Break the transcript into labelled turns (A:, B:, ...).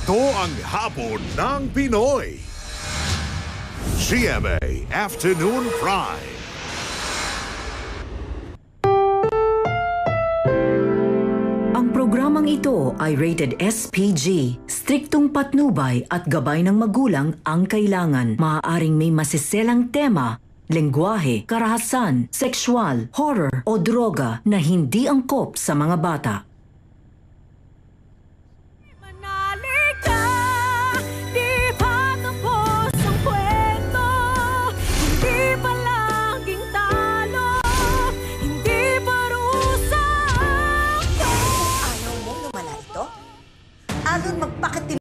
A: Ito ang Hapon ng Pinoy. GMA Afternoon Prime.
B: Ang programang ito ay rated SPG. Striktong patnubay at gabay ng magulang ang kailangan. Maaaring may masiselang tema, lengguwahe, karahasan, sexual, horror o droga na hindi angkop sa mga bata.